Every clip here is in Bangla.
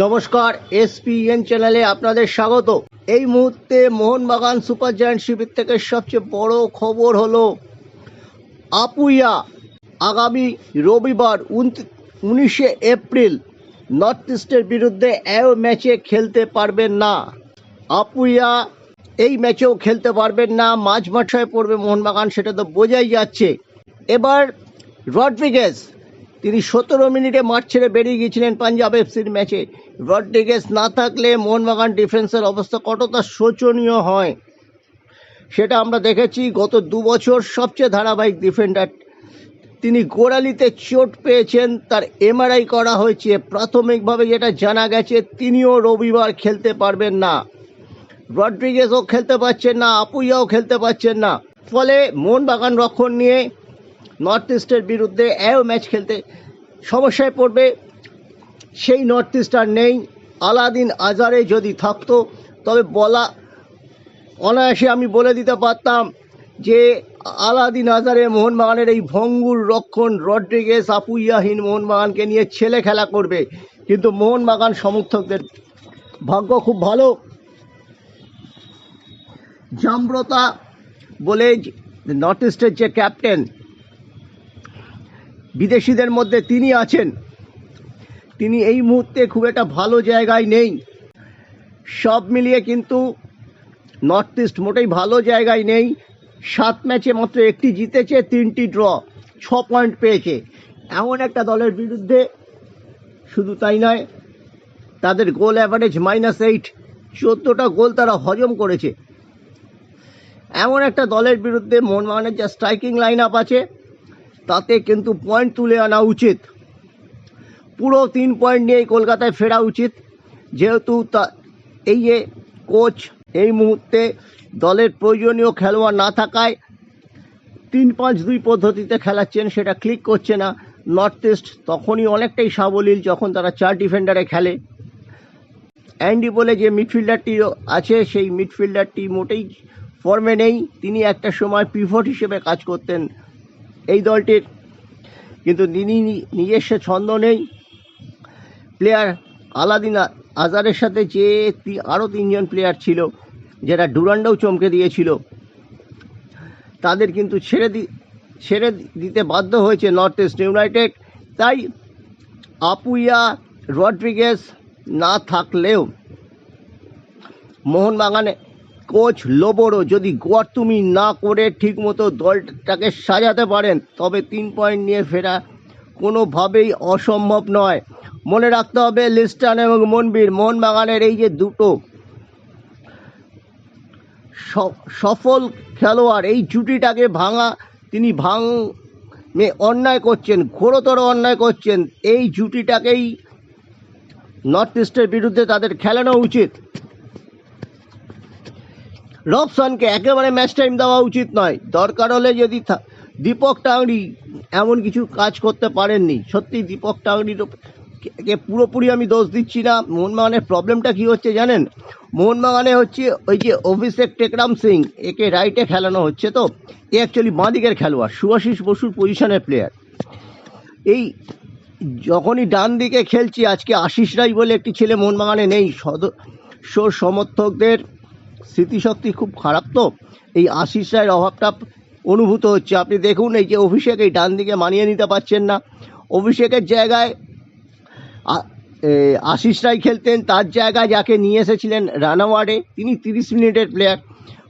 নমস্কার, এসপিএন চ্যানেলে আপনাদের স্বাগত। এই মুহূর্তে মোহনবাগান সুপার জায়ান্ট শিবির থেকে সবচেয়ে বড় খবর হলো আপুইয়া আগামী রবিবার 19শে এপ্রিল নর্থ ইস্টের বিরুদ্ধে এই ম্যাচে খেলতে পারবেন না। আপুইয়া এই ম্যাচেও খেলতে পারবেন না, মাঝ মাঠায় পড়বে মোহনবাগান, সেটা তো বোঝাই যাচ্ছে। এবার রড্রিগেজ, তিনি 17 মিনিটে মাঠ ছেড়ে বেরিয়ে গিয়েছিলেন পাঞ্জাব এফসির ম্যাচে। রড্রিগেজ না থাকলে মোহনবাগান ডিফেন্সের অবস্থা কতটা শোচনীয় হয় সেটা আমরা দেখেছি। গত 2 বছর সবচেয়ে ধারাবাহিক ডিফেন্ডার তিনি। গোড়ালিতে চোট পেয়েছেন, তার এমআরআই করা হয়েছে। প্রাথমিকভাবে যেটা জানা গেছে, তিনিও রবিবার খেলতে পারবেন না। রড্রিগেজও খেলতে পারছেন না, আপুইয়াও খেলতে পারছেন না। ফলে মোহনবাগান রক্ষণ নিয়ে নর্থ ইস্টের বিরুদ্ধে এই ম্যাচ খেলতে সমস্যায় পড়বে। সেই নর্থ ইস্ট আর নেই। আলাদিন আজারে যদি থাকতো তবে অনায়াসে আমি বলে দিতে পারতাম যে আলাদিন আজারে মোহনবাগানের এই ভঙ্গুর রক্ষণ রড্রিগেজ আপুইয়াহীন মোহনবাগানকে নিয়ে ছেলে খেলা করবে। কিন্তু মোহনবাগান সমর্থকদের ভাগ্য খুব ভালো, জাম্রতা বলে নর্থ ইস্টের যে ক্যাপ্টেন, বিদেশিদের মধ্যে তিনি আছেন। তিনি এই মুহূর্তে খুব একটা ভালো জায়গায় নেই। সব মিলিয়ে কিন্তু নর্থ ইস্ট মোটেই ভালো জায়গায় নেই। 7 ম্যাচে মাত্র 1টি জিতেছে, 3টি ড্র, 6 পয়েন্ট পেয়েছে। এমন একটা দলের বিরুদ্ধে, শুধু তাই নয়, তাদের গোল অ্যাভারেজ -8, 14টা গোল তারা হজম করেছে। এমন একটা দলের বিরুদ্ধে মোহনবাগানের যা স্ট্রাইকিং লাইন আপ আছে তাতে কিন্তু পয়েন্ট তুলে আনা উচিত। পুরো 3 পয়েন্ট নিয়েই কলকাতায় ফেরা উচিত, যেহেতু এই যে কোচ এই মুহূর্তে দলের প্রয়োজনীয় খেলোয়াড় না থাকায় 3-5-2 পদ্ধতিতে খেলাচ্ছেন, সেটা ক্লিক করছে না। নর্থ ইস্ট তখনই অনেকটাই সাবলীল যখন তারা 4 ডিফেন্ডারে খেলে। অ্যান্ডি বলে যে মিডফিল্ডারটি আছে, সেই মিডফিল্ডারটি মোটেই ফর্মে নেই। তিনি একটা সময় পিভট হিসেবে কাজ করতেন এই দলটির, কিন্তু তিনি নিজস্ব ছন্দ নেই। প্লেয়ার আলাদিন আজারের সাথে যে আরও 3 জন প্লেয়ার ছিল, যারা ডুরান্ডাও চমকে দিয়েছিল, তাদের কিন্তু ছেড়ে দিতে বাধ্য হয়েছে নর্থ ইস্ট ইউনাইটেড। তাই আপুইয়া, রড্রিগেজ না থাকলেও মোহনবাগানে কোচ লোবোরো যদি গোয়ার্তুমি না করে ঠিকমতো দলটাকে সাজাতে পারেন, তবে 3 পয়েন্ট নিয়ে ফেরা কোনোভাবেই অসম্ভব নয়। মনে রাখতে হবে লিস্টন এবং মনবীর, মোহনবাগানের এই যে দুটো সফল খেলোয়াড়, এই জুটিটাকে তিনি অন্যায় করছেন, ঘোরতর অন্যায় করছেন। এই জুটিটাকেই নর্থ ইস্টের বিরুদ্ধে তাদের খেলানো উচিত। রবসনকে একেবারে ম্যাচ টাইম দেওয়া উচিত নয়। দরকার হলে যদি দীপক টাংরি এমন কিছু কাজ করতে পারেননি, সত্যি দীপক টাংরিকে পুরোপুরি আমি দোষ দিচ্ছি না। মোহনবাগানের প্রবলেমটা কী হচ্ছে জানেন? মোহনবাগানে হচ্ছে ওই যে অভিষেক টেকরাম সিং, একে রাইটে খেলানো হচ্ছে, তো এ অ্যাকচুয়ালি বাঁ দিকের খেলোয়াড়, সুভাশিস বসুর পজিশনের প্লেয়ার। এই যখনই ডান দিকে খেলছি, আজকে আশিস রায় বলে একটি ছেলে মোহনবাগানে নেই। সমর্থকদের স্মৃতিশক্তি খুব খারাপ, তো এই আশিস রায়ের অভাবটা অনুভূত হচ্ছে। আপনি দেখুন, এই যে অভিষেক এই ডান দিকে মানিয়ে নিতে পারছেন না। অভিষেকের জায়গায় আশিস রায় খেলতেন, তার জায়গায় যাকে নিয়ে এসেছিলেন রানাওয়াড়ে, তিনি 30 মিনিটের প্লেয়ার।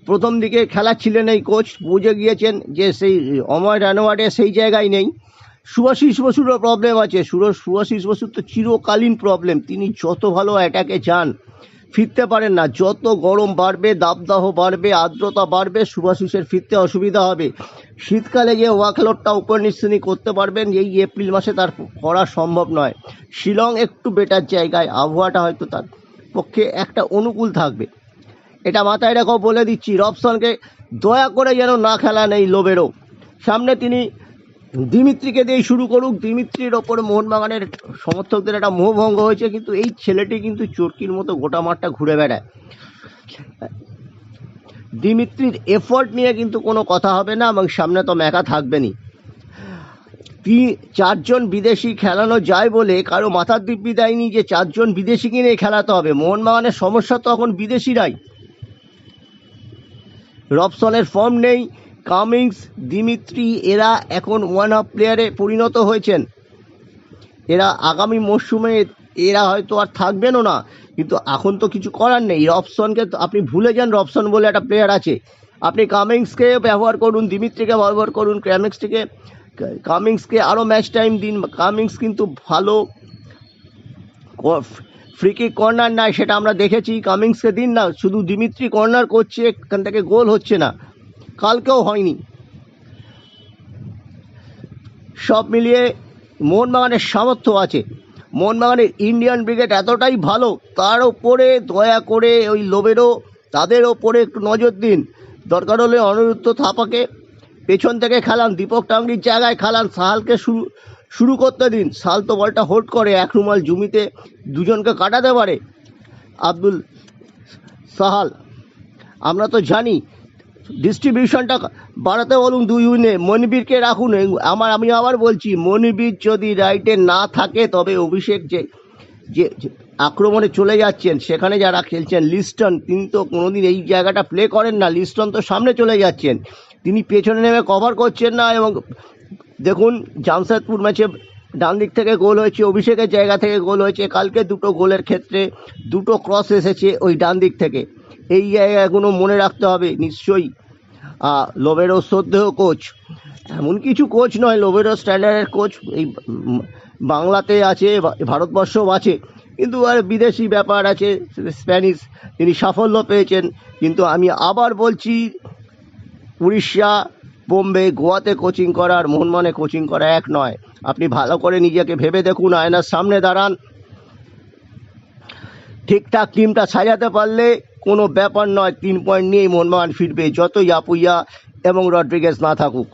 প্রথম দিকে খেলাচ্ছিলেন এই কোচ, বুঝে গিয়েছেন যে সেই অময় রানাওয়াড়ে সেই জায়গায় নেই। সুভাশিস বসুরও প্রবলেম আছে। সুভাশিস বসুর তো চিরকালীন প্রবলেম, তিনি যত ভালো অ্যাটাকে যান ফিরতে পারেন না। যত গরম বাড়বে, দাবদাহ বাড়বে, আর্দ্রতা বাড়বে, সুভাশিসের ফিরতে অসুবিধা হবে। শীতকালে যে ওয়ার্কলোডটা উপর নিচ তিনি করতে পারবেন, এই এপ্রিল মাসে তার করা সম্ভব নয়। শিলং একটু বেটার জায়গায়, আবহাওয়াটা হয়তো তার পক্ষে একটা অনুকূল থাকবে, এটা মাথায় রেখো বলে দিচ্ছি। রবসনকে দয়া করে যেন না খেলা নেই লোবেরও সামনে, তিনি দিমিত্রিকে দিয়ে শুরু করুক। দিমিত্রির ওপরে মোহনবাগানের সমর্থকদের একটা মোহভঙ্গ হয়েছে, কিন্তু এই ছেলেটি কিন্তু চরকির মতো গোটা মাঠটা ঘুরে বেড়ায়। দিমিত্রির এফোর্ট নিয়ে কিন্তু কোনো কথা হবে না, এবং সামনে তো ম্যাকা থাকবেনই। চারজন বিদেশি খেলানো যায় বলে কারো মাথার দিব্যি দেয়নি যে চারজন বিদেশিকে নিয়ে খেলাতে হবে। মোহনবাগানের সমস্যা তো এখন বিদেশিরাই। রবসনের ফর্ম নেই, কামিংস, দিমিত্রি এরা এখন ওয়ান অফ প্লেয়ারে পরিণত হয়েছেন। এরা আগামী মরশুমে এরা হয়তো আর থাকবেনও না, কিন্তু এখন তো কিছু করার নেই। রবসনকে আপনি ভুলে যান, রবসন বলে একটা প্লেয়ার আছে। আপনি কামিংসকে ব্যবহার করুন, দিমিত্রিকে ব্যবহার করুন, কামিংসকে আরও ম্যাচ টাইম দিন। কামিংস কিন্তু ভালো ফ্রিকিক কর্নার নাই, সেটা আমরা দেখেছি। কামিংসকে দিন না, শুধু দিমিত্রি কর্নার করছে, এখান থেকে গোল হচ্ছে না, কালকেও হয়নি। সব মিলিয়ে মোহনবাগানের সামর্থ্য আছে। মোহনবাগানের ইন্ডিয়ান ব্রিগেড এতটাই ভালো, তার ওপরে দয়া করে ওই লোবেরও তাদের ওপরে একটু নজর দিন। দরকার হলে অনিরুদ্ধ থাপাকে পেছন থেকে খেলান, দীপক টাংরির জায়গায় খেলান, সাহালকে শুরু করতে দিন। সাহাল তো বলটা হোল্ড করে, এক রুমাল জমিতে দুজনকে কাটাতে পারে। আব্দুল সাহাল, আমরা তো জানি। ডিস্ট্রিবিউশনটা বাড়াতে বলুন দুই উইনে, মনিবীরকে রাখুন। আমি আবার বলছি, মনিবীর যদি রাইটে না থাকে তবে অভিষেক যে যে আক্রমণে চলে যাচ্ছেন, সেখানে যারা খেলছেন, লিস্টন তিনি তো কোনোদিন এই জায়গাটা প্লে করেন না। লিস্টন তো সামনে চলে যাচ্ছেন, তিনি পেছনে নেমে কভার করছেন না। এবং দেখুন জামশেদপুর ম্যাচে ডান দিক থেকে গোল হয়েছে, অভিষেকের জায়গা থেকে গোল হয়েছে। কালকে দুটো গোলের ক্ষেত্রে দুটো ক্রস এসেছে ওই ডান দিক থেকে। এই জায়গাগুলো মনে রাখতে হবে নিশ্চয়ই। লোবেরো শ্রদ্ধেয় কোচ, এমন কিছু কোচ নয়, লোবেরো স্ট্যান্ডার্ডের কোচ এই বাংলাতে আছে, ভারতবর্ষও আছে, কিন্তু আর বিদেশি ব্যাপার আছে, স্প্যানিশ, তিনি সাফল্য পেয়েছেন। কিন্তু আমি আবার বলছি, উড়িষ্যা, বোম্বে, গোয়াতে কোচিং করা আর মোহনবাগানে কোচিং করা এক নয়। আপনি ভালো করে নিজেকে ভেবে দেখুন, আয়নার সামনে দাঁড়ান, ঠিকঠাক টিমটা সাজাতে পারলে কোনো ব্যাপার নয়। 3 পয়েন্ট নিয়েই মোহনবাগান ফিরবে, যতই আপুইয়া এবং রড্রিগেজ না থাকুক।